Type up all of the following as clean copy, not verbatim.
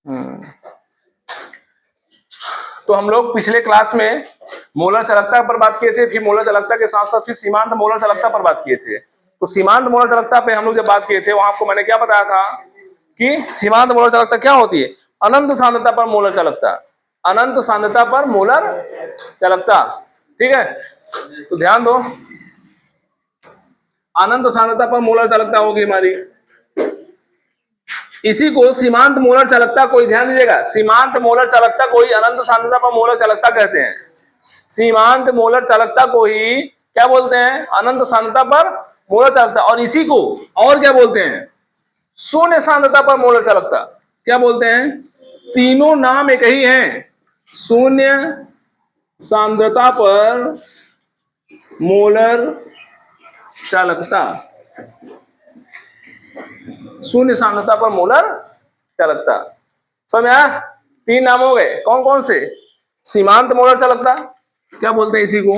हम्म। तो हम लोग पिछले क्लास में मोलर चालकता पर बात किए थे, फिर मोलर चालकता के साथ साथ फिर सीमांत मोलर चालकता पर बात किए थे। तो सीमांत मोलर चालकता पे हम लोग जब बात किए थे, वहां आपको मैंने क्या बताया था कि सीमांत मोलर चालकता क्या होती है? अनंत सांद्रता पर मोलर चालकता, अनंत सांद्रता पर मोलर चालकता। ठीक है, तो ध्यान दो, अनंत सांद्रता पर मोलर चालकता होगी हमारी। इसी को सीमांत मोलर चालकता, कोई ध्यान दीजिएगा, सीमांत मोलर चालकता को ही अनंत सांद्रता पर मोलर चालकता कहते हैं। सीमांत मोलर चालकता को ही क्या बोलते हैं? अनंत सांद्रता पर मोलर चालकता। और इसी को और क्या बोलते हैं? शून्य सांद्रता पर मोलर चालकता। क्या बोलते हैं? तीनों नाम एक ही हैं। शून्य सांद्रता पर मोलर चालकता, शून्य सांद्रता पर मोलर चालकता। समझ आया? तीन नाम हो गए, कौन कौन से? सीमांत मोलर चालकता, क्या बोलते हैं इसी को?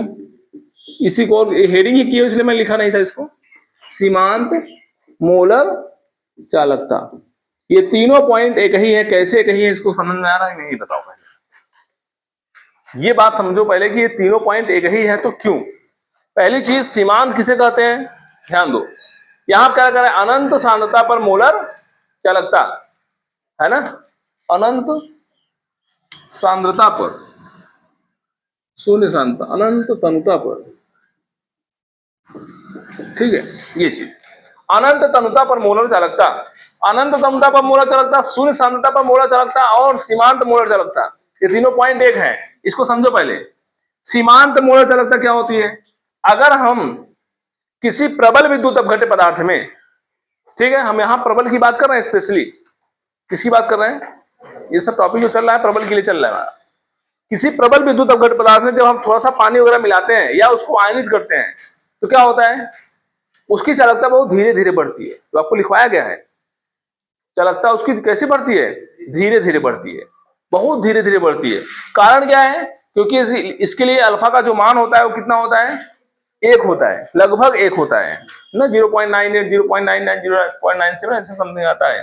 इसी को हेडिंग ही की है, इसलिए मैं लिखा नहीं था इसको। सीमांत मोलर चालकता। ये तीनों पॉइंट एक ही है, कैसे एक ही है इसको समझ में आ रहा है नहीं? बताओ पहले ये बात समझो पहले कि ये तीनों पॉइंट एक ही है तो क्यों। पहली चीज, सीमांत किसे कहते हैं? ध्यान दो, यहां क्या करें? अनंत सांद्रता पर मोलर चालकता है ना, अनंत सांद्रता पर, शून्य सांद्रता, अनंत तनुता पर। ठीक है, ये चीज अनंत तनुता पर मोलर चालकता, अनंत तनुता पर मोलर चालकता, शून्य सांद्रता पर मोलर चालकता और सीमांत मोलर चालकता, ये तीनों पॉइंट एक हैं। इसको समझो पहले। सीमांत मोलर चालकता क्या होती है? अगर हम किसी प्रबल विद्युत अपघट्य पदार्थ में, ठीक है, हम यहां प्रबल की बात कर रहे हैं, स्पेशली किसकी बात कर रहे हैं? ये सब टॉपिक जो चल रहा है प्रबल के लिए चल रहा है। किसी प्रबल विद्युत अपघट्य पदार्थ में जब हम थोड़ा सा पानी वगैरह मिलाते हैं या उसको आयनित करते हैं तो क्या होता है? उसकी चालकता बहुत धीरे धीरे बढ़ती है। तो आपको लिखवाया गया है, चालकता उसकी कैसे बढ़ती है? धीरे धीरे बढ़ती है, बहुत धीरे धीरे बढ़ती है। कारण क्या है? क्योंकि इसके लिए अल्फा का जो मान होता है वो कितना होता है? 1 होता है, लगभग 1 होता है ना, 0.98, 0.99, 0.97 ऐसे समथिंग आता है।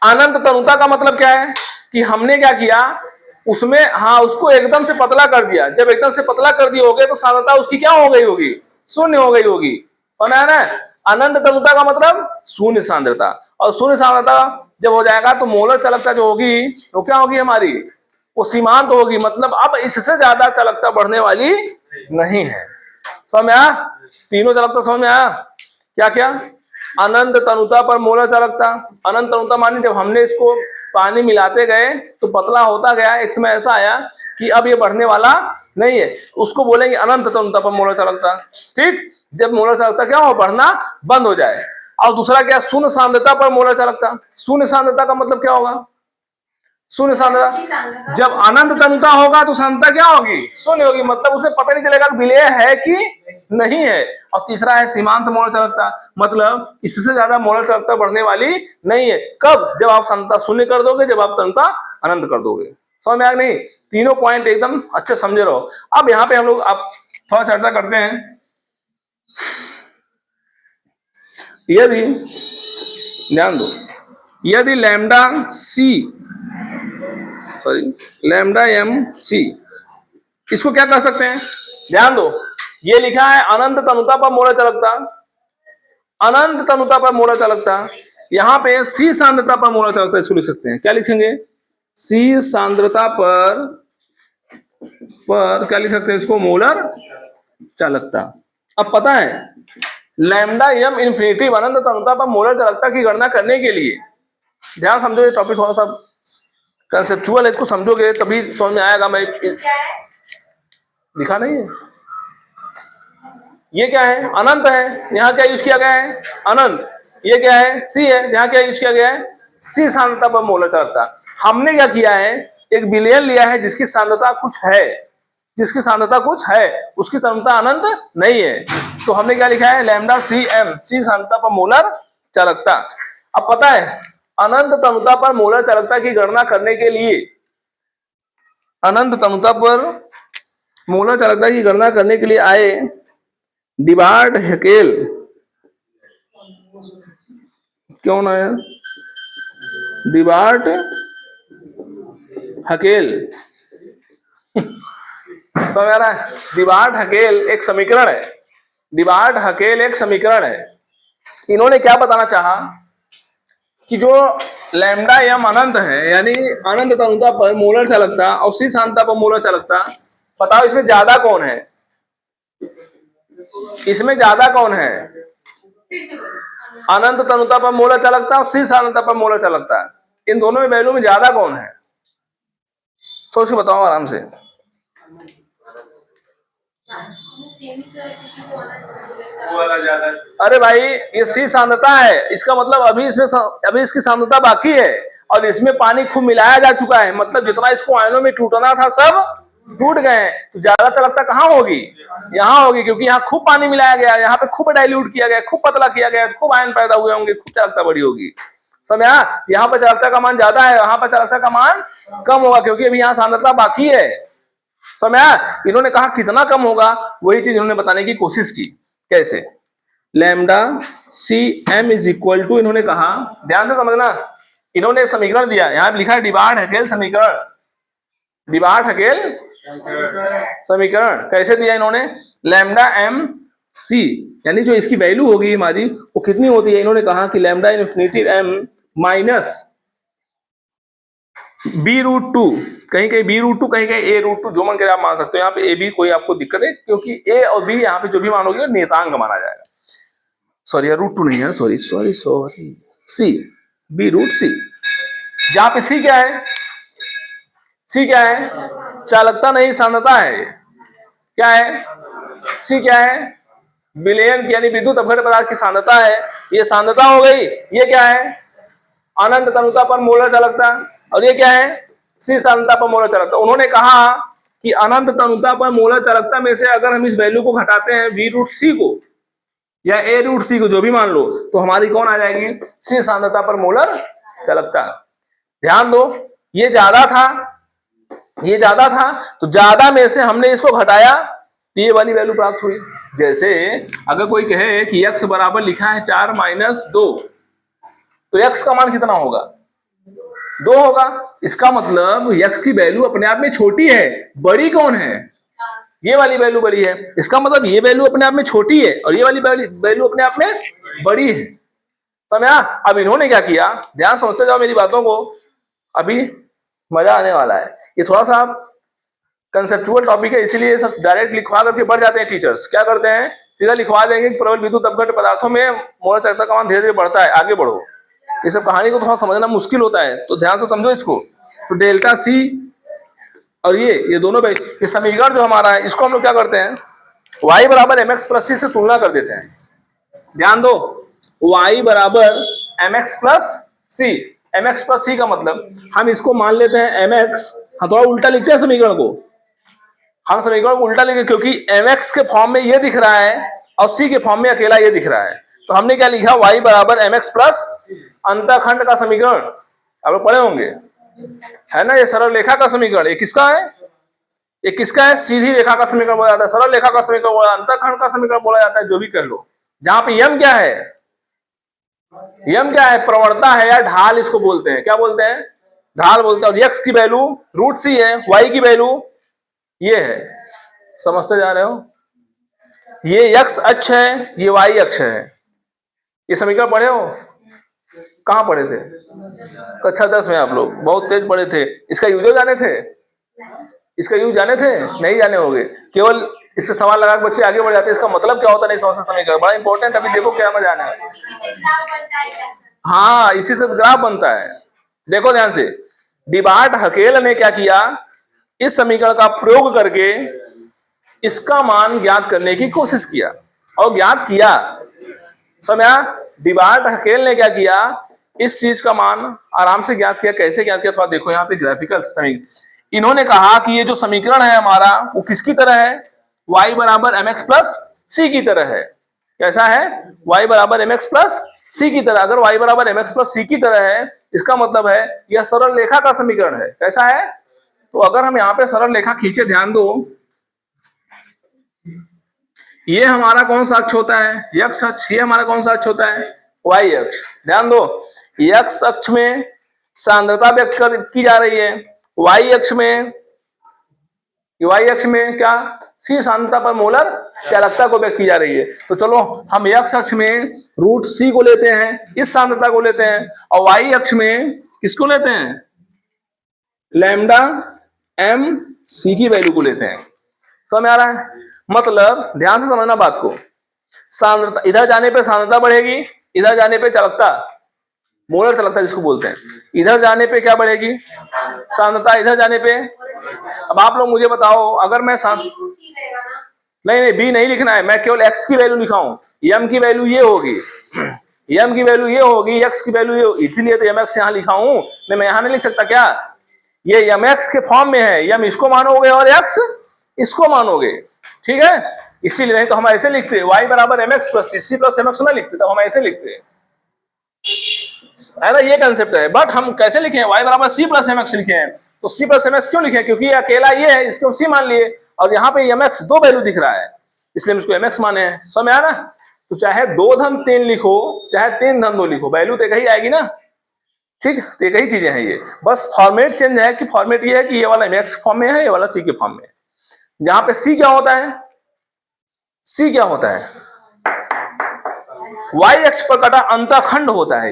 अनंत तनुता का मतलब क्या है? कि हमने क्या किया उसमें, हाँ, उसको एकदम से पतला कर दिया। जब एकदम से पतला कर दिए होगे तो सांद्रता उसकी क्या हो गई होगी? शून्य हो गई होगी। समझ आया ना? अनंत तनुता का मतलब शून्य सांद्रता, और शून्य सांद्रता जब हो जाएगा तो मोलर चालकता जो होगी तो क्या होगी हमारी? वो सीमांत होगी, मतलब अब इससे ज्यादा चालकता बढ़ने वाली नहीं है। समझ में आया? तीनों चालकता समझ में आया? क्या क्या? अनंत तनुता पर मोलर चालकता, अनंत तनुता मानी जब हमने इसको पानी मिलाते गए तो पतला होता गया, एक समय ऐसा आया कि अब ये बढ़ने वाला नहीं है, उसको बोलेंगे अनंत तनुता पर मोलर चालकता। ठीक, जब मोलर चालकता क्या हो? बढ़ना बंद हो जाए। और दूसरा क्या? शून्य सांद्रता पर मोलर चालकता। शून्य सांद्रता का मतलब क्या होगा? शून्य सांद्रता, जब अनंत तनुता होगा तो सांद्रता क्या होगी? शून्य होगी, मतलब उसे पता नहीं चलेगा विलेय है कि नहीं है। और तीसरा है सीमांत मोलर चालकता, मतलब इससे ज्यादा मोलर चालकता बढ़ने वाली नहीं है। कब? जब आप सांद्रता शून्य कर दोगे, जब आप तनुता अनंत कर दोगे। समझ में आया नहीं? तीनों पॉइंट एकदम अच्छे समझे रहो। अब यहाँ पे हम लोग अब थोड़ा चर्चा करते हैं। यदि, ध्यान दो, यदि लैम्डा सी, लैम्डा एम सी, इसको क्या कह सकते हैं? ध्यान दो, ये लिखा है अनंत तनुता पर मोलर चालकता, अनंत तनुता पर मोलर चालकता। यहां पे सी सांद्रता पर मोलर चालकता इसको लिख सकते हैं। क्या लिखेंगे? सी सांद्रता पर क्या लिख सकते हैं इसको? मोलर चालकता। अब पता है लैम्डा एम इन्फिनिटी अनंत तनुता पर मोलर चालकता की गणना करने के लिए, ध्यान समझो, ये टॉपिक थोड़ा सा कंसेप्चुअल है, इसको समझोगे तभी समझ में आएगा। मैं लिखा नहीं है, ये क्या है? अनंत है, यहाँ क्या यूज किया गया है? अनंत। ये क्या है? सी है, यहाँ क्या यूज किया गया है? सी सांद्रता पर मोलर चालकता। हमने क्या किया है? एक विलयन लिया है जिसकी सांद्रता कुछ है, जिसकी सांद्रता कुछ है, उसकी तनुता अनंत नहीं है, तो हमने क्या लिखा है? लैम्डा सी एम, सी सांद्रता पर मोलर चालकता। अब पता है अनंत तनुता पर मोलर चालकता की गणना करने के लिए, अनंत तनुता पर मोलर चालकता की गणना करने के लिए आए डिबार्ड हेकेल, कौन आया? डिबार्ट हकेल समझ आ रहा है? डिबार्ट हकेल एक समीकरण है, डिबार्ट हकेल एक समीकरण है। इन्होंने क्या बताना चाहा कि जो लैम्डा एम अनंत है, यानी अनंत तनुता पर मोलर चालकता और सी सांद्रता पर मोलर चालकता, बताओ इसमें ज्यादा कौन है? इसमें ज्यादा कौन है? अनंत तनुता पर मोलर चालकता और सी सांद्रता पर मोलर चालकता। इन दोनों में वैल्यू में ज्यादा कौन है? सोच के बताओ आराम से। अरे भाई ये सी सांद्रता है, इसका मतलब अभी इसकी सांद्रता बाकी है और इसमें पानी खूब मिलाया जा चुका है, मतलब जितना इसको आयनों में टूटना था सब टूट गए। तो ज्यादा चालकता कहाँ होगी? यहाँ होगी, क्योंकि यहाँ खूब पानी मिलाया गया, यहाँ पे खूब डाइल्यूट किया गया, खूब पतला किया गया, खूब आयन पैदा हुए होंगे, खूब चालकता बड़ी होगी। समझा? यहाँ पर चालकता का मान ज्यादा है, यहाँ पर चालकता का मान कम होगा, क्योंकि अभी यहाँ सांद्रता बाकी है। समझा? इन्होंने कहा कितना कम होगा, वही चीज इन्होंने बताने की कोशिश की। कैसे? Lambda C M is equal to, इन्होंने कहा, ध्यान से समझना, इन्होंने एक समीकरण दिया, यहां पे लिखा है डिबार्ट हकेल समीकरण। डिबार्ट हकेल समीकरण कैसे दिया इन्होंने? लैम्डा एम सी, यानी जो इसकी वैल्यू होगी हमारी वो कितनी होती है? इन्होंने कहा कि lambda infinity M minus B root two, कहीं कहीं बी रूट टू, कहीं कहीं ए रूट टू, जो मन करे आप मान सकते हो। यहाँ पे ए बी कोई आपको दिक्कत है, क्योंकि ए और बी यहाँ पे जो भी मानोगे नियतांक माना जाएगा। सॉरी यार, रूट टू नहीं है, सॉरी सॉरी सॉरी, सी, बी रूट सी। जहां पे सी क्या है? सी क्या है? चालकता नहीं, सांद्रता है। क्या है? सी क्या है? विलयन यानी विद्युत अपघट्य पदार्थ की सांद्रता है, ये सांद्रता हो गई। ये क्या है? अनंत तनुता पर मोलर चालकता। और ये क्या है? सी सांद्रता पर मोलर चालकता। उन्होंने कहा कि अनंत तनुता पर मोलर चालकता में से अगर हम इस वैल्यू को घटाते हैं वी रूट सी को या ए रूट सी को, जो भी मान लो, तो हमारी कौन आ जाएगी? सी सांद्रता पर मोलर चालकता। ध्यान दो, ये ज्यादा था, ये ज्यादा था, तो ज्यादा में से हमने इसको घटाया तो ये वाली वैल्यू प्राप्त हुई। जैसे अगर कोई कहे कि x बराबर लिखा है 4 माइनस 2, तो x का मान कितना होगा? 2 होगा। इसका मतलब x की वैल्यू अपने आप में छोटी है, बड़ी कौन है? ये वाली वैल्यू बड़ी है। इसका मतलब ये वैल्यू अपने आप में छोटी है और ये वाली वैल्यू अपने आप में बड़ी है। समझा? अब इन्होंने क्या किया, ध्यान समझते जाओ मेरी बातों को, अभी मजा आने वाला है। ये थोड़ा सा कंसेप्चुअल टॉपिक है, इसीलिए सब डायरेक्ट लिखवा करके बढ़ जाते हैं टीचर्स। क्या करते हैं, सीधा लिखवा देंगे कि प्रबल विद्युत अपघट्य पदार्थों में मोलर चालकता का मान धीरे धीरे बढ़ता है, आगे बढ़ो। ये सब कहानी को थोड़ा समझना मुश्किल होता है, तो ध्यान से समझो इसको। तो डेल्टा सी और ये दोनों ये समीकरण जो हमारा है, इसको हम लोग क्या करते हैं, y बराबर एम एक्स प्लस सी से तुलना कर देते हैं। ध्यान दो, y बराबर एम एक्स प्लस सी। एम एक्स प्लस सी का मतलब हम इसको मान लेते हैं एम एक्स, हम थोड़ा उल्टा लिखते हैं समीकरण को, हम समीकरण को उल्टा लिखे, क्योंकि एम एक्स के फॉर्म में ये दिख रहा है और सी के फॉर्म में अकेला ये दिख रहा है। तो हमने क्या लिखा, y बराबर एम एक्स प्लस अंतःखंड का समीकरण, आप लोग पढ़े होंगे, है ना? ये सरल रेखा का समीकरण, ये किसका है? ये किसका है? सीधी रेखा का समीकरण बोला जाता है, सरल रेखा का समीकरण बोला, अंतःखंड का समीकरण बोला जाता है, जो भी कह लो। जहां पे यम क्या है? यम क्या है? प्रवणता है या ढाल, इसको बोलते हैं, क्या बोलते हैं? ढाल बोलते हैं। और x की वैल्यू रूट सी है, y की वैल्यू ये है। समझते जा रहे हो? ये x अक्ष है, ये y अक्ष है। ये समीकरण पढ़े हो? कहाँ पढ़े थे? कक्षा 10 में। आप लोग बहुत तेज पढ़े थे। इसका यूज जाने थे? इसका यूज जाने थे? नहीं जाने होंगे, केवल इस पे सवाल लगा के बच्चे आगे बढ़ जाते हैं। इसका मतलब क्या होता है नहीं समझते, समीकरण बड़ा इंपॉर्टेंट। अभी देखो क्या मजा आना है। हाँ, इसी से ग्राफ बनता है। देखो ध्यान से, डिबार्ट हकेल ने क्या किया, इस समीकरण का प्रयोग करके इसका मान ज्ञात करने की कोशिश किया और ज्ञात किया। समझा? डिबार्ट हकेल ने क्या किया, इस चीज का मान आराम से ज्ञात किया। कैसे ज्ञात किया, थोड़ा देखो यहाँ पे ग्राफिकल समीकरण। इन्होंने कहा कि ये जो समीकरण है हमारा वो किसकी तरह है? y बराबर एम एक्स प्लस सी की तरह है। कैसा है? y बराबर एम एक्स प्लस सी की तरह। अगर y बराबर एम एक्स प्लस सी की तरह है, इसका मतलब है यह सरल रेखा का समीकरण है। कैसा है? तो अगर हम यहाँ पे सरल रेखा खींचे, ध्यान दो, ये हमारा कौन सा अक्ष होता है? x अक्ष। ये हमारा कौन सा अक्ष होता है? y अक्ष। ध्यान दो, x अक्ष में सांद्रता व्यक्त की जा रही है। वाई अक्ष में क्या, सी सांद्रता पर मोलर चालकता को व्यक्त की जा रही है। तो चलो हम एक्स अक्ष में रूट सी को लेते हैं, इस सांद्रता को लेते हैं, और वाई अक्ष में किसको लेते हैं, लैम्डा एम सी की वैल्यू को लेते हैं। समझ में आ रहा है? मतलब ध्यान से समझना बात को, सांद्रता इधर जाने पे सांद्रता बढ़ेगी, इधर जाने पे चालकता, मोलर चालकता जिसको बोलते हैं, इधर जाने पे क्या बढ़ेगी, सांद्रता, इधर जाने पे। अब आप लोग मुझे बताओ, अगर मैं नहीं बी नहीं लिखना है, मैं केवल एक्स की वैल्यू लिखाऊं, एम की वैल्यू ये होगी, एम की वैल्यू ये होगी, एक्स की वैल्यू ये होगी, इसीलिए तो एम एक्स यहां लिखा हूं, मैं यहां नहीं लिख सकता क्या, ये एम एक्स के फॉर्म में है, एम इसको मानोगे और एक्स इसको मानोगे, ठीक है। इसीलिए, नहीं तो हम ऐसे लिखते y बराबर M X plus C plus M X ना लिखते, तब हम ऐसे लिखते है ना, ये कंसेप्ट है। बट हम कैसे लिखे हैं, y बराबर सी प्लस एम एक्स लिखे हैं। तो सी प्लस एम एक्स क्यों लिखे, क्योंकि ये अकेला ये है, इसको सी मान लिए, और यहाँ पे एम एक्स दो वैल्यू दिख रहा है, इसलिए हम इसको एम एक्स माने हैं। समझ में आ रहा? तो चाहे 2-3 लिखो, चाहे 3-2 लिखो, वैल्यू तो एक ही आएगी ना, ठीक। तो एक ही चीजें हैं ये, बस फॉर्मेट चेंज है, कि फॉर्मेट ये है कि ये वाला एम एक्स फॉर्म में है, ये वाला सी के फॉर्म में है। यहाँ पे सी क्या होता है, सी क्या होता है, वाई अक्ष पर कटा अंतःखंड होता है,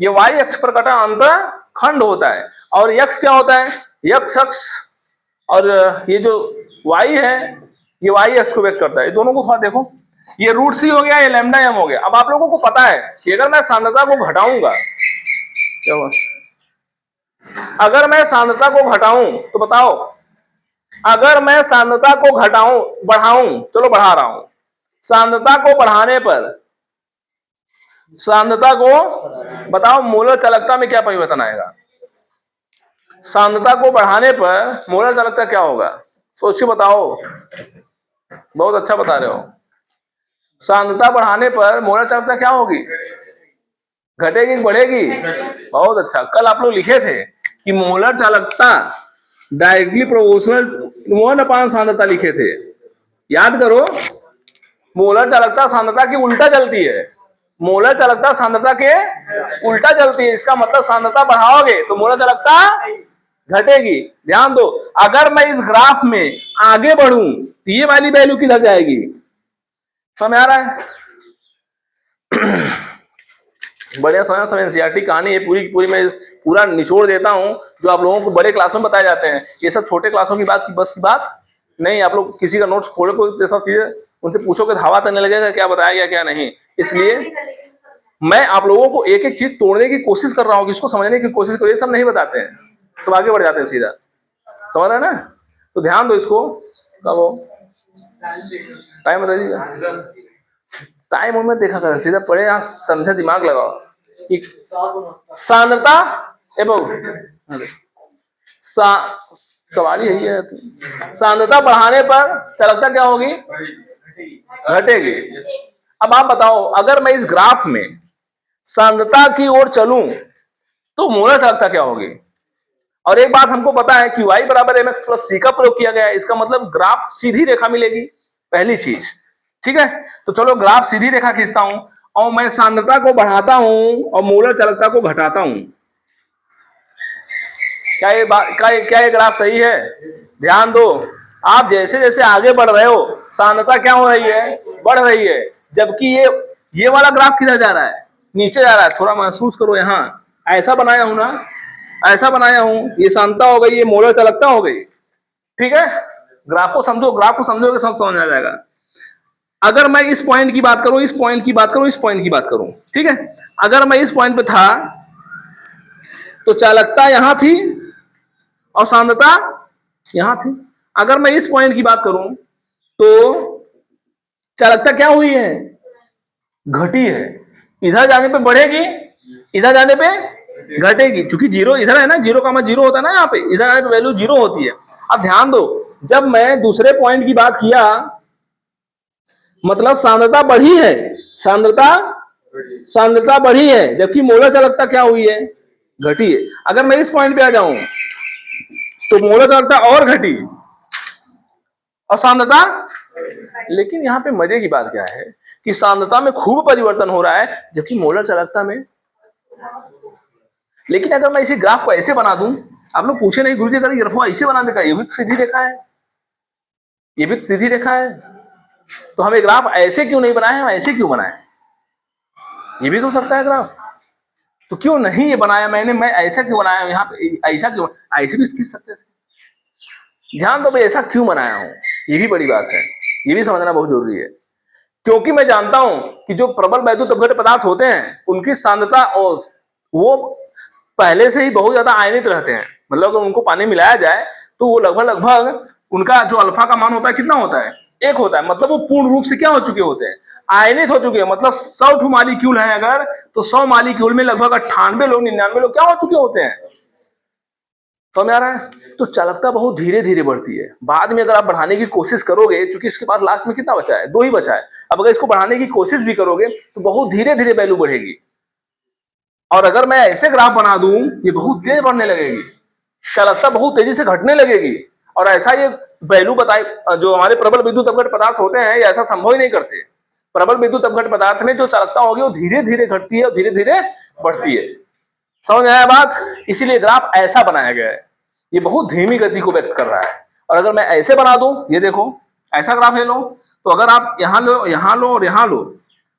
ये वाई अक्ष पर कटा अंतःखंड होता है। और एक्स क्या होता है, एक्स अक्ष, और ये जो वाई है ये वाई अक्ष को व्यक्त करता है। दोनों को थोड़ा देखो, ये रूट सी हो गया, ये लैम्डा एम हो गया। अब आप लोगों को पता है कि अगर मैं सांद्रता को घटाऊंगा, क्या हुआ, अगर मैं सांद्रता को घटाऊं तो बताओ, अगर मैं सांद्रता को घटाऊं बढ़ाऊं, चलो बढ़ा रहा हूं, सांद्रता को बढ़ाने पर, सांद्रता को बताओ मोलर चालकता में क्या परिवर्तन आएगा, सांद्रता को बढ़ाने पर मोलर चालकता क्या होगा, सोच के बताओ। बहुत अच्छा बता रहे हो। सांद्रता बढ़ाने पर मोलर चालकता क्या होगी, घटेगी बढ़ेगी, बहुत अच्छा। कल आप लोग लिखे थे कि मोलर चालकता डायरेक्टली प्रोपोर्शनल 1/, सांद्रता लिखे थे, याद करो। मोलर चालकता सांद्रता की उल्टा चलती है, मोलर चालकता सांद्रता के उल्टा चलती है। इसका मतलब सांद्रता बढ़ाओगे तो मोलर चालकता घटेगी। ध्यान दो, अगर मैं इस ग्राफ में आगे बढ़ूं तो ये वाली वैल्यू किधर जाएगी, समझ आ रहा है? बढ़िया समझ एनसीईआरटी कहानी है पूरी मैं पूरा निचोड़ देता हूं, जो आप लोगों को बड़े क्लासों में बताए जाते हैं। ये सब छोटे क्लासों की बात बस की बात नहीं। आप लोग किसी का नोट्स खोलो, कोई सब चीजें उनसे पूछोगे, धावा करने लगेगा क्या बताया गया क्या नहीं। इसलिए मैं आप लोगों को एक एक चीज तोड़ने की कोशिश कर रहा हूँ, इसको समझने की कोशिश करो। ये सब नहीं बताते हैं, सब आगे बढ़ जाते हैं सीधा, समझ रहे हैं ना? तो ध्यान दो इसको। कब हो टाइम बता दीजिएगा, टाइम में देखा कर, सीधा पढ़े, यहाँ समझे, दिमाग लगाओ कि सांद्रता सवाल यही है, सांद्रता बढ़ाने पर चालकता क्या होगी, घटेगी। अब आप बताओ, अगर मैं इस ग्राफ में सांद्रता की ओर चलूं तो मोलर चालकता क्या होगी। और एक बात हमको पता है कि y बराबर एम एक्स प्लस सी का प्रयोग किया गया है, इसका मतलब ग्राफ सीधी रेखा मिलेगी, पहली चीज, ठीक है। तो चलो ग्राफ सीधी रेखा खींचता हूं, और मैं सांद्रता को बढ़ाता हूं और मोलर चालकता को घटाता हूं। क्या ये ग्राफ सही है? ध्यान दो, आप जैसे जैसे आगे बढ़ रहे हो सांद्रता क्या हो रही है, बढ़ रही है, जबकि ये वाला ग्राफ किधर जा रहा है, नीचे जा रहा है। थोड़ा महसूस करो, यहाँ ऐसा बनाया हूं ना, ऐसा बनाया हूं, ये सांद्रता हो गई, ये मोलर चालकता हो गई, ठीक है। ग्राफ को समझोगे सब समझ आ जाएगा। अगर मैं इस पॉइंट की बात करूं, इस पॉइंट की बात करूं, इस पॉइंट की बात करूं, ठीक है। अगर मैं इस पॉइंट पे था तो चालकता यहां थी और सांद्रता यहां थी। अगर मैं इस पॉइंट की बात करूं तो चालकता क्या हुई है, घटी है। इधर जाने पे बढ़ेगी, इधर जाने पे घटेगी, क्योंकि जीरो इधर है ना, 0,0 होता है ना यहाँ पे, इधर आने पे वैल्यू 0 होती है। अब ध्यान दो, जब मैं दूसरे पॉइंट की बात किया मतलब सांद्रता बढ़ी है, सांद्रता बढ़ी है, जबकि मोलर चालकता क्या हुई है, घटी है। अगर मैं इस पॉइंट पे आ जाऊं तो मोलर चालकता और घटी और सांद्रता, लेकिन यहां पे मजे की बात क्या है कि सांद्रता में खूब परिवर्तन हो रहा है, जबकि मोलर चालकता में लेकिन अगर मैं इसी ग्राफ को ऐसे बना दूं, आप लोग पूछे नहीं गुरुजी अगर ये ग्राफ ऐसे बना देगा, ये भी तो सीधी रेखा है, ये भी तो सीधी रेखा है, तो हमें ग्राफ ऐसे क्यों नहीं बनाए, हम ऐसे क्यों बनाए, ये भी तो हो सकता है ग्राफ। तो क्यों नहीं ये बनाया मैंने, मैं ऐसा क्यों बनाया यहाँ पे, ऐसा क्यों, ऐसे भी खींच सकते थे। ध्यान दो भाई ऐसा क्यों बनाया हूं, ये भी बड़ी बात है, ये भी समझना बहुत जरूरी है। क्योंकि मैं जानता हूं कि जो प्रबल वैद्युत अपघट्य पदार्थ होते हैं उनकी सांद्रता और वो पहले से ही बहुत ज्यादा आयनित रहते हैं, मतलब अगर उनको पानी मिलाया जाए तो वो लगभग लगभग उनका जो अल्फा का मान होता है कितना होता है, 1 होता है, मतलब वो पूर्ण रूप से क्या हो चुके होते हैं, आयनित हो चुके हैं। मतलब 100 मालिक्यूल है अगर, तो 100 मालिक्यूल में लगभग 98 लोग 99 लोग क्या हो चुके होते हैं, समझ आ रहा है। तो चालकता बहुत धीरे धीरे बढ़ती है, बाद में अगर आप बढ़ाने की कोशिश करोगे, क्योंकि इसके पास लास्ट में कितना बचा है, 2 ही बचा है, अब अगर इसको बढ़ाने की कोशिश भी करोगे तो बहुत धीरे धीरे वैल्यू बढ़ेगी। और अगर मैं ऐसे ग्राफ बना दूं, ये बहुत तेज बढ़ने लगेगी, चालकता बहुत तेजी से घटने लगेगी। और ऐसा ये वैल्यू बताए, जो हमारे प्रबल विद्युत अपघट्य पदार्थ होते हैं ये ऐसा संभव ही नहीं करते। प्रबल विद्युत अपघट्य पदार्थ में जो चालकता होगी वो धीरे धीरे घटती है और धीरे धीरे बढ़ती है। समझ आया बात, इसीलिए ग्राफ ऐसा बनाया गया है, ये बहुत धीमी गति को व्यक्त कर रहा है। और अगर मैं ऐसे बना दूं, ये देखो ऐसा ग्राफ ले लो, तो अगर आप यहां लो, यहां लो और यहां लो,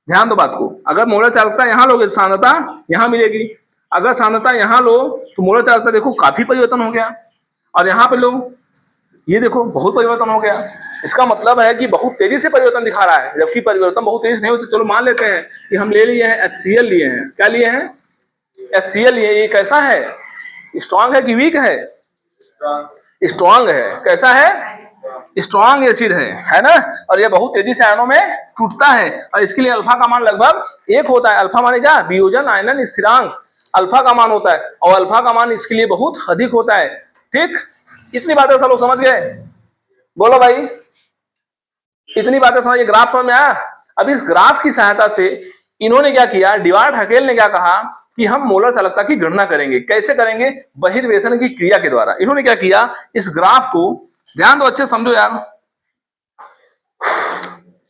ध्यान दो बात को, अगर मोलर चालकता यहां लोगे सांद्रता यहां मिलेगी, अगर सांद्रता यहां लो तो मोलर चालकता देखो काफी परिवर्तन हो गया, और यहां पे लो ये देखो बहुत परिवर्तन हो गया। इसका मतलब है कि बहुत तेजी से परिवर्तन दिखा रहा है, जबकि परिवर्तन बहुत तेजी से नहीं होता। चलो मान लेते हैं कि हम ले लिए हैं HCl लिए हैं, क्या लिए हैं, HCl लिए, ये कैसा है, स्ट्रांग है कि वीक है, स्ट्रांग है, कैसा है, स्ट्रांग एसिड है ना, और ये बहुत तेजी से आयनों में टूटता है, और इसके लिए अल्फा का मान लगभग 1 होता है। अल्फा माने क्या, वियोजन आयनन स्थिरांक अल्फा का मान होता है, और अल्फा का मान इसके लिए बहुत अधिक होता है। ठीक, इतनी बातें सब लोग समझ गए, बोलो भाई, इतनी बातें समझ, ग्राफ समझ में आया। अब इस ग्राफ की सहायता से इन्होंने क्या किया, डिवार्ड हकेल ने क्या कहा कि हम मोलर चालकता की गणना करेंगे, कैसे करेंगे, बहिर्वेशन की क्रिया के द्वारा। इन्होंने क्या किया, इस ग्राफ को ध्यान दो, अच्छे समझो यार,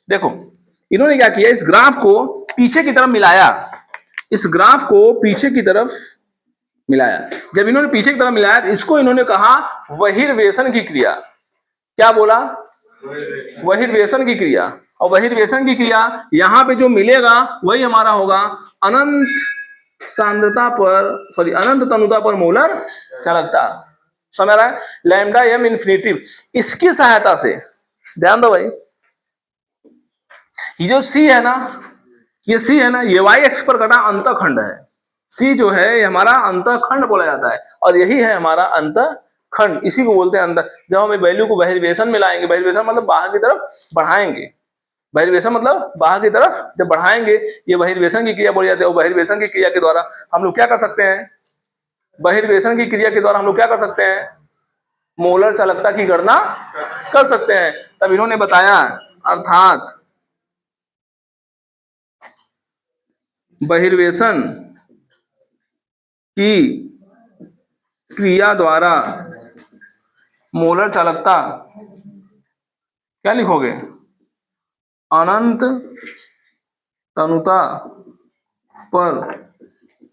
देखो इन्होंने क्या किया, इस ग्राफ को पीछे की तरफ मिलाया, इस ग्राफ को पीछे की तरफ मिलाया। जब इन्होंने पीछे की तरफ मिलाया, इसको इन्होंने कहा बहिर्वेशन की क्रिया। क्या बोला, बहिर्वेशन की क्रिया। और बहिर्वेशन की क्रिया यहां पे जो मिलेगा वही हमारा होगा अनंत सांद्रता पर, सॉरी अनंत तनुता पर मोलर चालकता। समझ रहा है, लैम्डा एम इन्फिनिटी, इसकी सहायता से ध्यान दो भाई, ये जो सी है ना, ये सी है ना, ये वाई एक्स पर कटा अंतःखंड है। सी जो है ये हमारा अंतःखंड बोला जाता है, और यही है हमारा अंतःखंड, इसी को बोलते हैं अंतर। जब हम वैल्यू को बहिर्वेशन में लाएंगे, बहिर्वेशन मतलब बाहर की तरफ बढ़ाएंगे, बहिर्वेशन मतलब बाहर की तरफ जब बढ़ाएंगे, ये बहिर्वेशन की क्रिया बोली जाती है। और बहिर्वेशन की क्रिया के द्वारा हम लोग क्या कर सकते हैं, बहिर्वेशन की क्रिया के द्वारा हम लोग क्या कर सकते हैं, मोलर चालकता की गणना कर सकते हैं। तब इन्होंने बताया, अर्थात बहिर्वेशन की क्रिया द्वारा मोलर चालकता, क्या लिखोगे, अनंत तनुता पर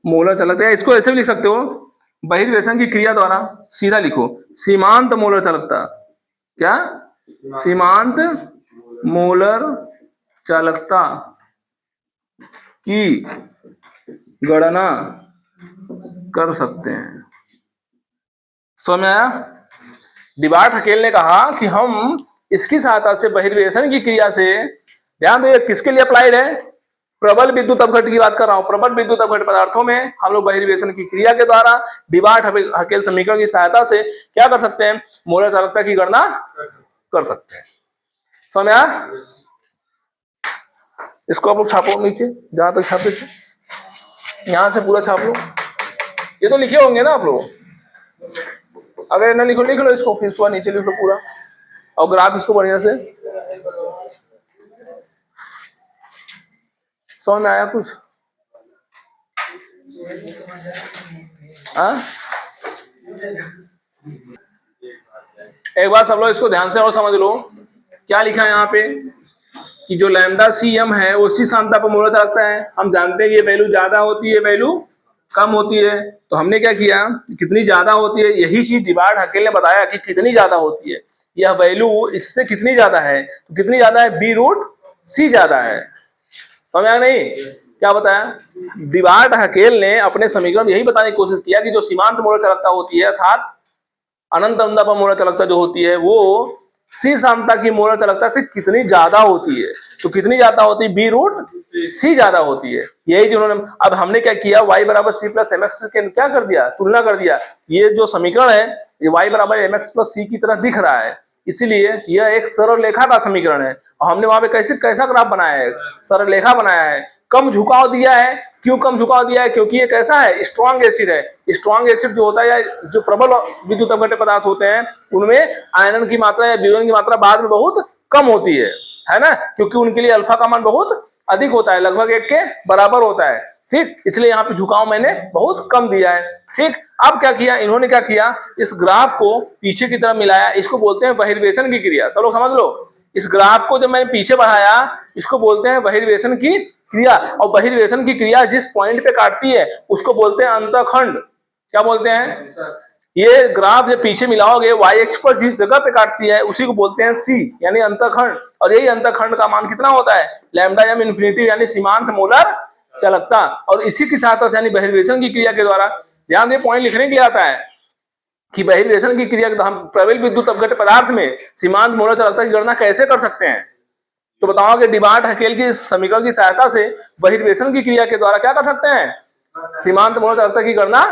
मोलर चालकता, या इसको ऐसे भी लिख सकते हो, बहिर्वेशन की क्रिया द्वारा, सीधा लिखो सीमांत मोलर चालकता, क्या, सीमांत मोलर चालकता की गणना कर सकते हैं। समझ में आया। डिवार्ड हकेल ने कहा कि हम इसकी सहायता से बहिर्वेशन की क्रिया से, ध्यान दो ये किसके लिए अप्लाइड है, प्रबल विद्युत अपघट्य की बात कर रहा हूं, प्रबल विद्युत अपघट्य पदार्थों में हम लोग बहिर्वेशन की क्रिया के द्वारा डिवार्ड हकेल समीकरण की सहायता से क्या कर सकते हैं, मोलर चालकता की गणना कर सकते हैं। समझ में आया। इसको आप लोग छापो नीचे, जहां तक छापे थे यहां से पूरा छाप लो, ये तो लिखे होंगे ना आप लोग, अगर ना लिखो लिख लो इसको, फिर उसको नीचे लिख लो पूरा, और ग्राफ इसको बढ़िया से। समझ में आया कुछ, हाँ एक बार सब लोग इसको ध्यान से और समझ लो, क्या लिखा है यहाँ पे कि जो लैम्डा सी एम है वो सी सांद्रता पर मोलर चालकता है। हम जानते हैं ये वैल्यू ज्यादा होती है, वैल्यू कम होती है। तो हमने क्या किया, कितनी ज्यादा होती है, यही चीज डिवार्ड हकेल ने बताया कि कितनी ज्यादा होती है। यह वैल्यू इससे कितनी ज्यादा है, तो कितनी ज्यादा है, बी रूट सी ज्यादा है। समझ आया नहीं, क्या बताया? डिवार्ड हकेल ने अपने समीकरण में यही बताने की कोशिश किया कि जो सीमांत मोलर चालकता होती है अर्थात अनंत अनुदा पर मोलर चालकता जो होती है वो सी साम्यता की मोलर चालकता से कितनी ज्यादा होती है। तो कितनी ज्यादा होती है, बी रूट सी ज्यादा होती है। यही जिन्होंने, अब हमने क्या किया, y बराबर सी प्लस एम एक्स के क्या कर दिया, तुलना कर दिया। ये जो समीकरण है ये y बराबर एम एक्स प्लस सी की तरह दिख रहा है, इसीलिए यह एक सरल रेखा का समीकरण है। और हमने वहां पे कैसा ग्राफ बनाया है, सरल रेखा बनाया है, कम झुकाव दिया है। क्यों कम झुकाव दिया है, क्योंकि ये कैसा है, स्ट्रॉन्ग एसिड है। स्ट्रॉन्ग एसिड जो होता है या जो प्रबल विद्युत अपघट्य पदार्थ होते हैं उनमें आयरन की मात्रा या बोरोन की मात्रा बाद में बहुत कम होती है ना, क्योंकि उनके लिए अल्फा का मान बहुत अधिक होता है, लगभग 1 के बराबर होता है। ठीक, इसलिए यहाँ पे झुकाव मैंने बहुत कम दिया है। ठीक, अब क्या किया इन्होंने, क्या किया, इस ग्राफ को पीछे की तरफ मिलाया, इसको बोलते हैं बहिर्वेशन की क्रिया। चलो समझ लो, इस ग्राफ को जब मैंने पीछे बढ़ाया इसको बोलते हैं बहिर्वेशन की क्रिया। और बहिर्वेशन की क्रिया जिस पॉइंट पे काटती है उसको बोलते हैं अंतःखंड। क्या बोलते हैं? ये ग्राफ जब पीछे मिलाओगे y अक्ष पर जिस जगह पे काटती है उसी को बोलते हैं C यानी अंतःखंड। और यही अंतःखंड का मान कितना होता है, लैम्डा एम इन्फिनिटी यानी सीमांत मोलर चालकता। और इसी की सहायता से यानी बहिर्वेशन की क्रिया के द्वारा, ध्यान दे पॉइंट लिखने के लिए आता है कि बहिर्वेशन की क्रिया हम प्रबल विद्युत अपघट्य पदार्थ में सीमांत मोलर चालकता की गणना कैसे कर सकते हैं। तो बताओ कि डिवार्ड हकेल की समीकरण की सहायता से बहिर्वेशन की क्रिया के द्वारा क्या कर सकते हैं, सीमांत मोलर चालकता की गणना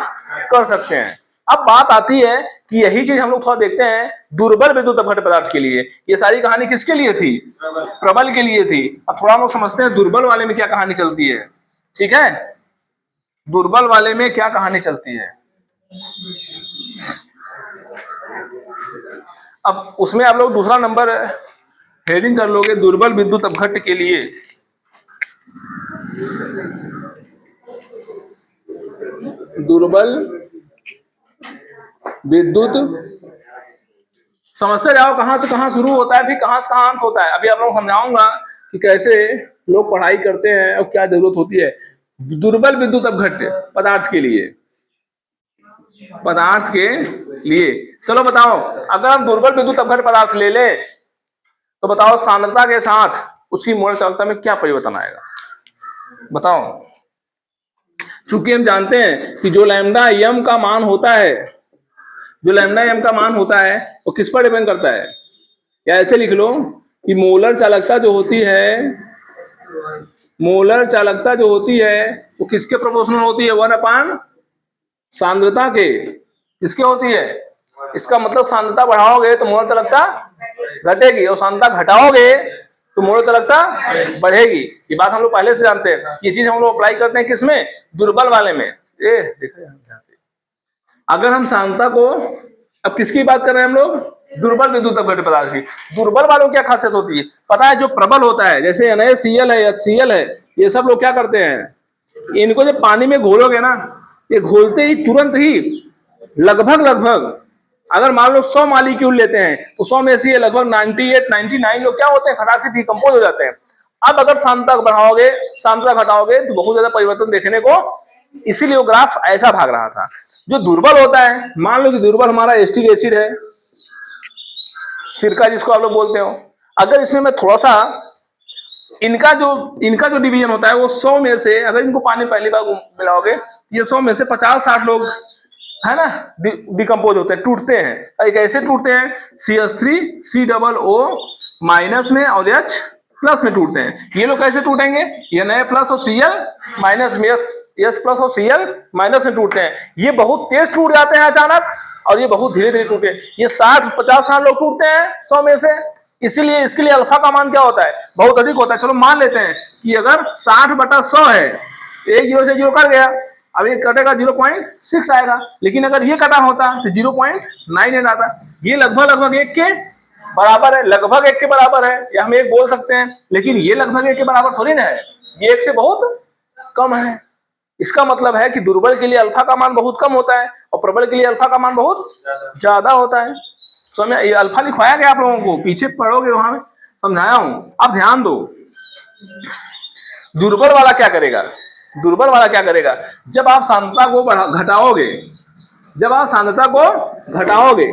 कर सकते हैं। अब बात आती है कि यही चीज हम लोग थोड़ा देखते हैं दुर्बल विद्युत अपघट्य पदार्थ के लिए। ये सारी कहानी किसके लिए थी, प्रबल के लिए थी। अब थोड़ा हम लोग समझते हैं दुर्बल वाले में क्या कहानी चलती है। ठीक है, दुर्बल वाले में क्या कहानी चलती है। अब उसमें आप लोग दूसरा नंबर हेडिंग कर लोगे, दुर्बल विद्युत अपघट्य के लिए। दुर्बल विद्युत, समझते जाओ कहां से कहां शुरू होता है फिर कहां से कहां अंत होता है। अभी आप लोग समझाऊंगा कि कैसे लोग पढ़ाई करते हैं और क्या जरूरत होती है दुर्बल विद्युत अपघट्य पदार्थ के लिए, पदार्थ के लिए। चलो बताओ, अगर हम दुर्बल विद्युत अपघट्य पदार्थ ले ले तो बताओ सांद्रता के साथ उसकी मोलर चालकता में क्या परिवर्तन आएगा, बताओ। चूंकि हम जानते हैं कि जो लैम्डा एम का मान होता है, जो लैम्डा एम का मान होता है वो किस पर डिपेंड करता है, या ऐसे लिख लो कि मोलर चालकता जो होती है, मोलर चालकता जो होती है वो किसके प्रोपोर्शनल होती है, 1/, सांद्रता के। किसके होती है, इसका मतलब सांद्रता बढ़ाओगे तो मोलर चालकता घटेगी और सांद्रता घटाओगे तो मोलर चालकता बढ़ेगी। ये बात हम लोग पहले से जानते हैं। ये चीज हम लोग अप्लाई करते हैं किसमें, दुर्बल वाले में। ये देखो, अगर हम सांद्रता को, अब किसकी बात कर रहे हैं हम लोग, दुर्बल विद्युत अपघट्य पदार्थ की। दुर्बल वालों की क्या खासियत होती है पता है, जो प्रबल होता है जैसे NaCl है, HCl है, ये सब लोग क्या करते हैं, इनको जब पानी में घोलोगे ना, ये घोलते ही तुरंत ही लगभग अगर मान लो 100 मॉलिक्यूल लेते हैं तो 100 में से ये लगभग 98 99 लोग क्या होते हैं, खटाक से डिकम्पोज हो जाते हैं। अब अगर सांद्रता बढ़ाओगे, सांद्रता घटाओगे तो बहुत ज्यादा परिवर्तन देखने को, इसीलिए वो ग्राफ ऐसा भाग रहा था। जो दुर्बल होता है, मान लो कि दुर्बल हमारा एस्टिक एसिड है, सिरका जिसको आप लोग बोलते हो, अगर इसमें मैं थोड़ा सा इनका जो डिवीजन होता है वो 100 में से, अगर इनको पानी पहली बार मिलाओगे ये 100 में से 50-60 लोग है ना डिकम्पोज होते हैं, टूटते हैं। एक ऐसे टूटते हैं CH3 COO माइनस में और H प्लस में टूटते हैं। ये लोग कैसे टूटेंगे, ये नए प्लस और Cl माइनस में, H प्लस और Cl माइनस में टूटते हैं। ये बहुत तेज टूट जाते हैं अचानक और ये बहुत धीरे धीरे टूटे। ये 60-50-60 लोग टूटते हैं 100 में से, इसीलिए इसके लिए अल्फा का मान क्या होता है, बहुत अधिक होता है। चलो मान लेते हैं कि अगर 60/100 है, एक 0 से 0 कट गया, अब ये कटेगा 0.6 आएगा, लेकिन अगर ये कटा होता तो 0.98 आता। ये लगभग 1 के बराबर है, लगभग 1 के बराबर है, या हम 1 बोल सकते हैं, लेकिन ये लगभग 1 के बराबर थोड़ी ना है, ये 1 से बहुत कम है। इसका मतलब है कि दुर्बल के लिए अल्फा का मान बहुत कम होता है और प्रबल के लिए अल्फा का मान बहुत ज्यादा होता है। समझ, ये अल्फा लिखवाया गया आप लोगों को, पीछे पढ़ोगे वहां समझाया हूं। अब ध्यान दो, दुर्बल वाला क्या करेगा, दुर्बल वाला क्या करेगा, जब आप सांद्रता को घटाओगे, जब आप सांद्रता को घटाओगे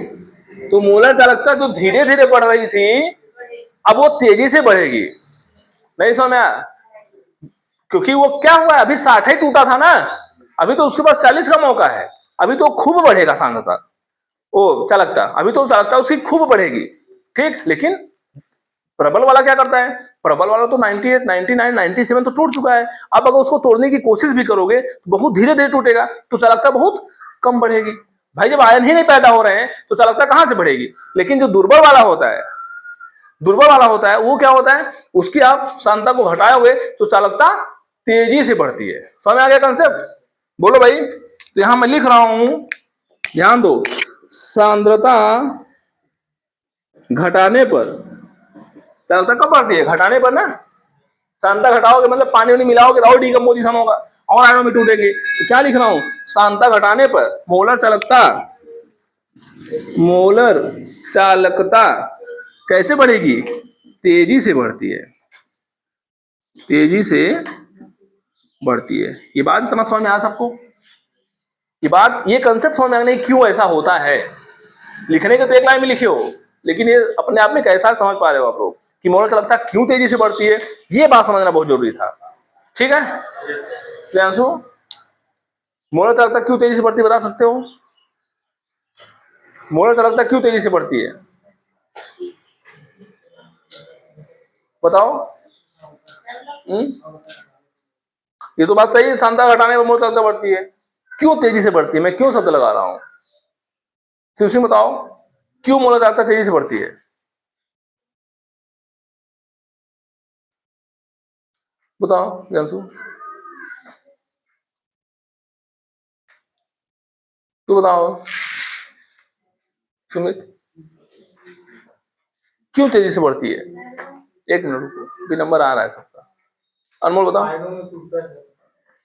तो मोलर चालकता जो धीरे धीरे बढ़ रही थी अब वो तेजी से बढ़ेगी। नहीं समझ में आया? क्योंकि वो क्या हुआ, अभी 60 ही टूटा था ना, अभी तो उसके पास 40 का मौका है, अभी तो खूब बढ़ेगा सांद्रता, ओ चालकता, अभी तो चालकता उसकी खूब बढ़ेगी। ठीक, लेकिन प्रबल वाला क्या करता है, प्रबल वाला तो 98, 99, 97 तो टूट चुका है। अब अगर उसको तोड़ने की कोशिश भी करोगे तो बहुत धीरे धीरे टूटेगा, तो चालकता बहुत कम बढ़ेगी। भाई जब आयन ही नहीं पैदा हो रहे हैं तो चालकता कहां से बढ़ेगी। लेकिन जो दुर्बल वाला होता है, दुर्बल वाला होता है वो क्या होता है, उसकी आप सांद्रता को हटाओगे तो चालकता तेजी से बढ़ती है। समझ आ गया कंसेप्ट? बोलो भाई। तो यहां मैं लिख रहा हूं, ध्यान दो, सांद्रता घटाने पर चालकता कब बढ़ती है, घटाने पर ना। सांद्रता घटाओगे मतलब पानी वानी मिलाओगे तो और डिकम्पोजिशन होगा और आयनों में टूटेंगे। तो क्या लिख रहा हूं, सांद्रता घटाने पर मोलर चालकता, मोलर चालकता कैसे बढ़ेगी, तेजी से बढ़ती है, तेजी से बढ़ती है। ये बात इतना समझ में आया सबको? ये बात, ये कंसेप्ट समझ में आने क्यों ऐसा होता है। लिखने के तो एक लाइन में लिखे हो, लेकिन ये अपने आप में कैसा समझ पा रहे हो आप लोग कि मोलर चालकता क्यों तेजी से बढ़ती है, ये बात समझना बहुत जरूरी था। ठीक है प्रियांशु, मोलर चालकता क्यों तेजी से बढ़ती है बता सकते हो? मोलर चालकता क्यों तेजी से बढ़ती है बताओ। ये तो बात सही है, सांद्रता घटाने पर मोलर चालकता बढ़ती है। क्यों तेजी से बढ़ती है, मैं क्यों शब्द लगा रहा हूं, शिव सिंह बताओ, क्यों मोलर चालकता तेजी से बढ़ती है? बताओ प्रियांशु, तू बताओ सुमित, क्यों तेजी से बढ़ती है? एक मिनट रुको, भी नंबर आ रहा है सबका। अनमोल बताओ।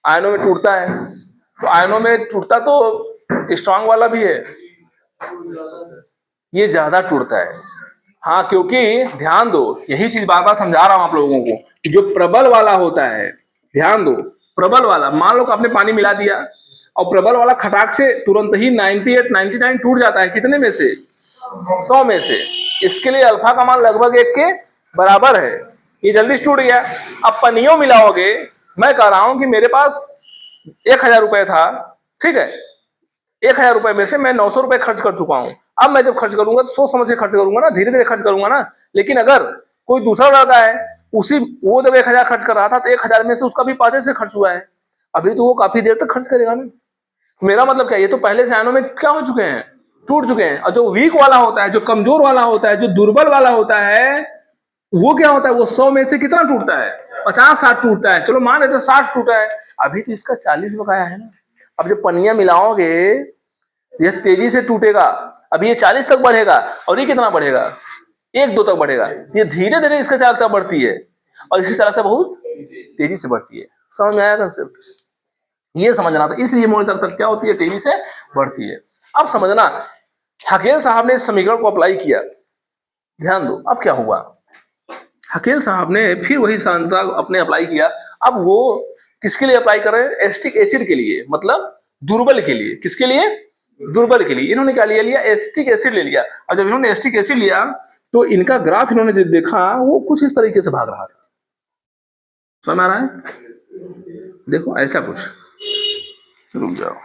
आयनों में टूटता है, तो आयनों में टूटता तो स्ट्रांग वाला भी है, ये ज्यादा टूटता है। हाँ, क्योंकि ध्यान दो, यही चीज बार बार समझा रहा हूं आप लोगों को कि जो प्रबल वाला होता है, ध्यान दो, प्रबल वाला, मान लो कि आपने पानी मिला दिया और प्रबल वाला खटाक से तुरंत ही 98, 99 टूट जाता है। कितने में से? 100 में से। इसके लिए अल्फा का मान लगभग 1 के बराबर है, ये जल्दी से टूट गया। अब पनियों मिलाओगे, मैं कह रहा हूं कि मेरे पास 1000 रुपए था, ठीक है, 1000 रुपए में से मैं 900 रुपए खर्च कर चुका हूं। अब मैं जब खर्च करूंगा तो सोच समझ के खर्च करूंगा ना, धीरे धीरे खर्च करूंगा ना। लेकिन अगर कोई दूसरा लड़का है, उसी वो जब 1000 खर्च कर रहा था तो 1000 में से उसका भी पाते से खर्च हुआ है, अभी तो वो काफी देर तक खर्च करेगा ना। मेरा मतलब क्या, ये तो पहले से आयनों में क्या हो चुके हैं, टूट चुके हैं। और जो वीक वाला होता है, जो कमजोर वाला होता है, जो दुर्बल वाला होता है, वो क्या होता है, वो 100 में से कितना टूटता है, 50-60 टूटता है। चलो मान लेते 60 टूटा है, अभी तो इसका 40 बकाया है ना। अब जब पनिया मिलाओगे यह तेजी से टूटेगा, अभी ये 40 तक बढ़ेगा और ये कितना बढ़ेगा, 1-2 तक बढ़ेगा। ये धीरे धीरे इसका चालकता बढ़ती है और इसकी चालकता बहुत तेजी से बढ़ती है। समझ में आया कंसेप्ट? ये समझना था, इसलिए मोल चालकता क्या होती है, तेजी से बढ़ती है। अब समझना, हकेल साहब ने इस समीकरण को अप्लाई किया, ध्यान दो। अब क्या हुआ, हकेल साहब ने फिर वही सांद्रता अपने अप्लाई किया। अब वो किसके लिए अप्लाई कर रहे हैं, एसिटिक एसिड के लिए, मतलब दुर्बल के लिए। किसके लिए, दुर्बल के लिए। इन्होंने क्या लिया, लिया एसिटिक एसिड ले लिया। और जब इन्होंने एसिटिक एसिड लिया तो इनका ग्राफ इन्होंने देखा, वो कुछ इस तरीके से भाग रहा था। समझ में आ रहा है? देखो ऐसा कुछ, रुक जाओ,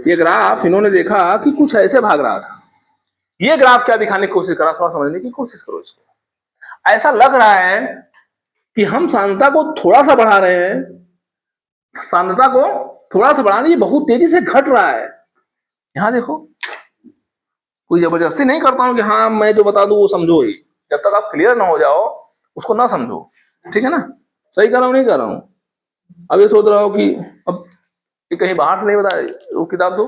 ये ग्राफ इन्होंने देखा कि कुछ ऐसे भाग रहा था। ये ग्राफ क्या दिखाने की कोशिश करा, थोड़ा समझने की कोशिश करो इसको। ऐसा लग रहा है कि हम सांद्रता को थोड़ा सा बढ़ा रहे हैं, सांद्रता को थोड़ा सा बढ़ा रहे, ये बहुत तेजी से घट रहा है। यहां देखो, कोई जबरदस्ती नहीं करता हूं कि हाँ मैं जो बता दूं वो समझो ही, जब तक आप क्लियर ना हो जाओ उसको ना समझो। ठीक है ना, सही कर रहा हूं नहीं कर रहा हूं? अब ये सोच रहा हो कि अब ये कहीं बाहर से नहीं बता, वो किताब दो,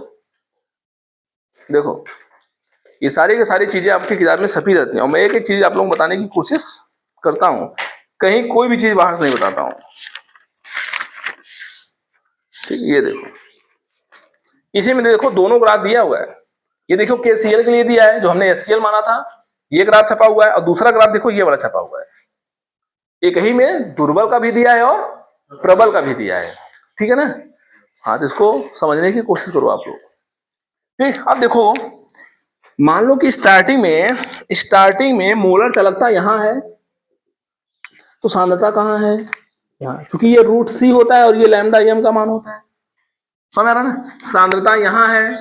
देखो ये सारी की सारी चीजें आपकी किताब में छपी रहती हैं और मैं एक एक चीज आप लोगों को बताने की कोशिश करता हूं, कहीं कोई भी चीज बाहर से नहीं बताता हूं। ठीक, ये देखो, इसी में देखो दोनों ग्राफ दिया हुआ है। ये देखो KCl के लिए दिया है, जो हमने HCl माना था, ये ग्राफ छपा हुआ है। और दूसरा ग्राफ देखो ये वाला छपा हुआ है, एक ही में दुर्बल का भी दिया है और प्रबल का भी दिया है, ठीक है ना। हाँ, तो इसको समझने की कोशिश करो आप लोग। ठीक, अब देखो, मान लो कि स्टार्टिंग में मोलर चालकता यहाँ है, तो सांद्रता कहाँ है, यहाँ, क्योंकि ये रूट सी होता है और ये लैम्डा एम का मान होता है, समझ आ रहा ना। सांद्रता यहाँ है,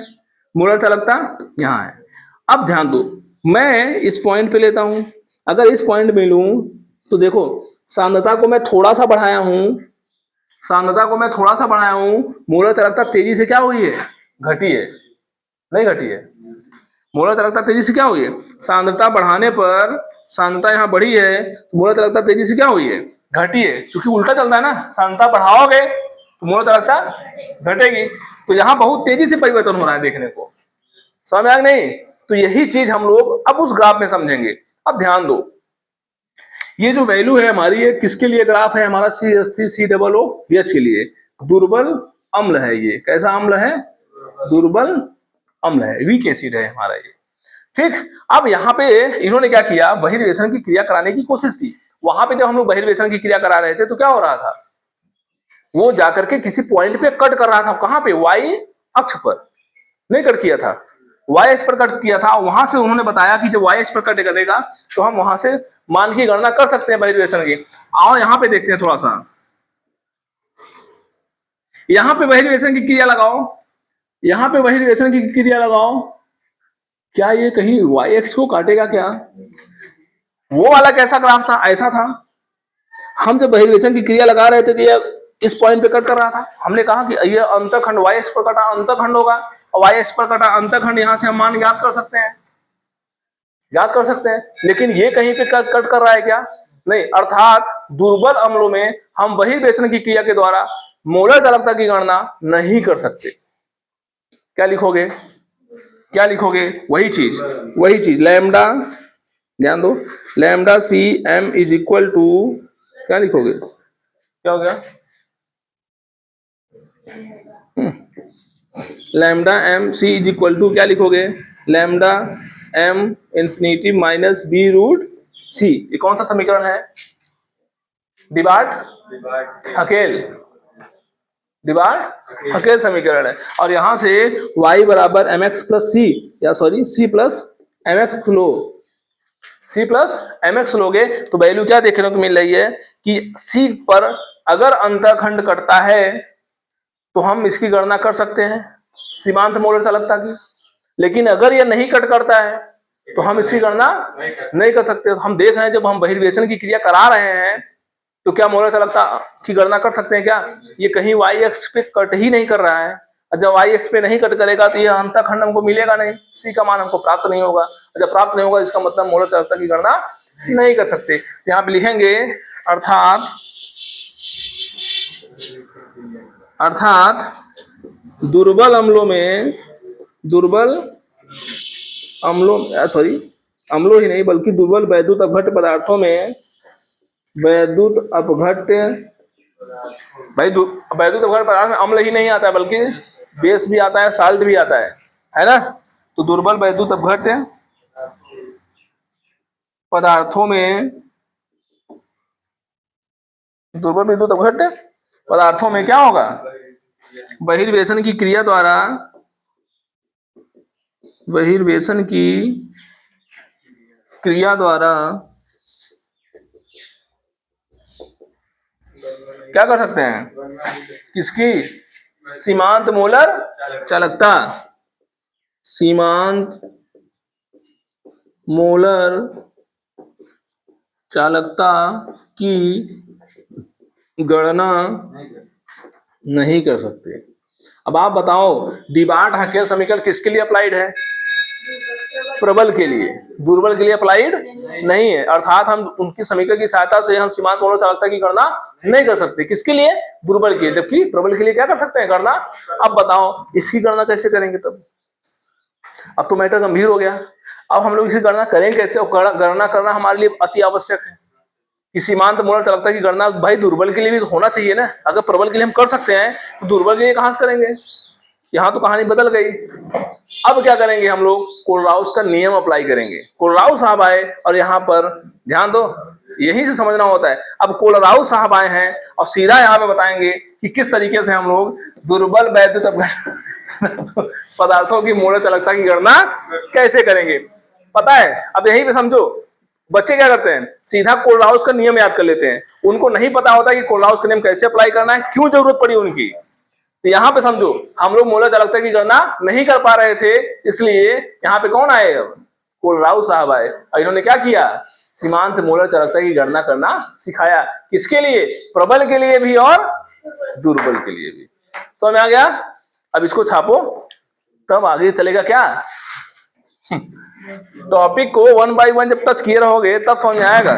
मोलर चालकता यहाँ है। अब ध्यान दो, मैं इस पॉइंट पे लेता हूं, अगर इस पॉइंट में लूं तो देखो, सांद्रता को मैं थोड़ा सा बढ़ाया हूं, मोलर चालकता तेजी से क्या हुई है, घटी है, नहीं घटी है। मोलर चालकता तेजी से क्या हुई है, सांद्रता बढ़ाने पर सांद्रता यहाँ बढ़ी है, तो मोलर चालकता तेजी से क्या हुई है, घटी है, क्योंकि उल्टा चलता है ना, सांद्रता बढ़ाओगे तो मोलर चालकता घटेगी। तो यहाँ बहुत तेजी से परिवर्तन हो रहा है देखने को, समझ में आया नहीं। तो यही चीज हम लोग अब उस ग्राफ में समझेंगे। अब ध्यान दो, ये जो वैल्यू है हमारी, ये किसके लिए ग्राफ है हमारा, CH3COOH के लिए, दुर्बल अम्ल है ये। कैसा अम्ल है, दुर्बल अम्ल है, वीक एसिड है हमारा ये। ठीक, अब यहाँ पे इन्होंने क्या किया, बहिर्वेशन की क्रिया कराने की कोशिश की। वहां पे जब हम लोग बहिर्वेशन की क्रिया करा रहे थे तो क्या हो रहा था, वो जाकर के किसी पॉइंट पे कट कर रहा था, कहां पे, वाई अक्ष पर नहीं कट किया था, वाई अक्ष पर कट किया था। वहां से उन्होंने बताया कि जब वाई अक्ष पर कट करेगा तो हम वहां से मान की गणना कर सकते हैं बहिर्वेशन की। आओ यहाँ पे देखते हैं थोड़ा सा, यहाँ पे बहिर्वेशन की क्रिया लगाओ, यहाँ पे बहिर्वेशन की क्रिया लगाओ, क्या ये कहीं वाई एक्स को काटेगा क्या, वो वाला कैसा ग्राफ था, ऐसा था। हम जब बहिर्वेशन की क्रिया लगा रहे थे तो ये इस पॉइंट पे कट कर रहा था, हमने कहा कि ये अंतखंड वाई एक्स पर कटा अंतखंड होगा, और वाई एक्स पर कटा अंतखंड, यहां से हम मान याद कर सकते हैं, लेकिन ये कहीं पे कट कर रहा है क्या, नहीं। अर्थात दुर्बल अम्लों में हम बहिर्वेशन की क्रिया के द्वारा मोलर चालकता की गणना नहीं कर सकते। क्या लिखोगे, वही चीज लैम्डा, ध्यान दो, lambda C M is equal to, क्या लिखोगे, क्या हो गया, lambda M C is equal to, क्या लिखोगे, lambda M infinity minus B root C. ये कौन सा समीकरण है, डिबार्ड-हकेल समीकरण है। और यहां से y बराबर एम एक्स प्लस सी, या sorry C plus M X लोगे तो वैल्यू क्या देखने को मिल रही है कि सी पर अगर अंतखंड कटता है तो हम इसकी गणना कर सकते हैं सीमांत मोलर चालकता की, लेकिन अगर यह नहीं कट करता है तो हम इसकी गणना नहीं कर सकते। तो हम देख रहे हैं जब हम बहिर्वेशन की क्रिया करा रहे हैं तो क्या मोलर चालकता की गणना कर सकते हैं क्या, ये कहीं वाई एक्स पे कट ही नहीं कर रहा है, और जब वाई एक्स पे नहीं कट करेगा तो यह अंतखंड हमको मिलेगा नहीं, सी का मान हमको प्राप्त नहीं होगा, और जब प्राप्त नहीं होगा इसका मतलब मोलर चालकता की गणना नहीं कर सकते। यहाँ पे लिखेंगे अर्थात दुर्बल अम्लों ही नहीं बल्कि दुर्बल वैद्युत अपघट्य पदार्थों में वैद्युत अपघट्य पदार्थ में अम्ल ही नहीं आता है बल्कि बेस भी आता है, साल्ट भी आता है ना। तो दुर्बल वैद्युत अपघट्य पदार्थों में क्या होगा, बहिर्वेशन की क्रिया द्वारा क्या कर सकते हैं, किसकी, सीमांत मोलर चालकता, सीमांत मोलर चालकता की गणना नहीं कर सकते। अब आप बताओ डिबार्ड-हकेल समीकरण किसके लिए अप्लाइड है, प्रबल के लिए, दुर्बल के लिए अप्लाइड नहीं है। अर्थात हम उनकी समीकरण की सहायता से हम सीमांत मोलर चालकता की गणना नहीं कर सकते, किसके लिए, दुर्बल के, जबकि प्रबल के लिए क्या कर सकते हैं, गणना। अब बताओ इसकी गणना कैसे करेंगे, तब अब तो मैटर गंभीर हो गया। अब हम लोग इसकी गणना करेंगे कैसे, और गणना करना हमारे लिए अति आवश्यक है कि सीमांत मोलर चालकता की गणना भाई दुर्बल के लिए भी तो होना चाहिए ना। अगर प्रबल के लिए हम कर सकते हैं तो दुर्बल के लिए कहां से करेंगे, यहां तो कहानी बदल गई। अब क्या करेंगे, हम लोग कोलराउस का नियम अप्लाई करेंगे। कोलराउस साहब आए और यहाँ पर ध्यान दो, यही से समझना होता है। अब कोलराउ साहब आए हैं और सीधा यहाँ पे बताएंगे कि किस तरीके से हम लोग दुर्बल वैद्युत पदार्थों की मोलर चालकता की गणना कैसे करेंगे। पता है, अब यहीं पे समझो, बच्चे क्या करते हैं, सीधा कोलराउस का नियम याद कर लेते हैं। उनको नहीं पता होता कि कोलराउस का नियम कैसे अप्लाई करना है, क्यों जरूरत पड़ी उनकी। तो यहाँ पे समझो, हम लोग मोलर चालकता की गणना नहीं कर पा रहे थे, इसलिए यहाँ पे कौन आए, कोलराउ साहब आए और इन्होंने क्या किया, सीमांत मोलर चालकता की गणना करना सिखाया। किसके लिए, प्रबल के लिए भी और दुर्बल के लिए भी। समझ में आ गया। अब इसको छापो, तब आगे चलेगा क्या, टॉपिक को 1 बाय 1 जब टच किए रहोगे तब समझ में आएगा।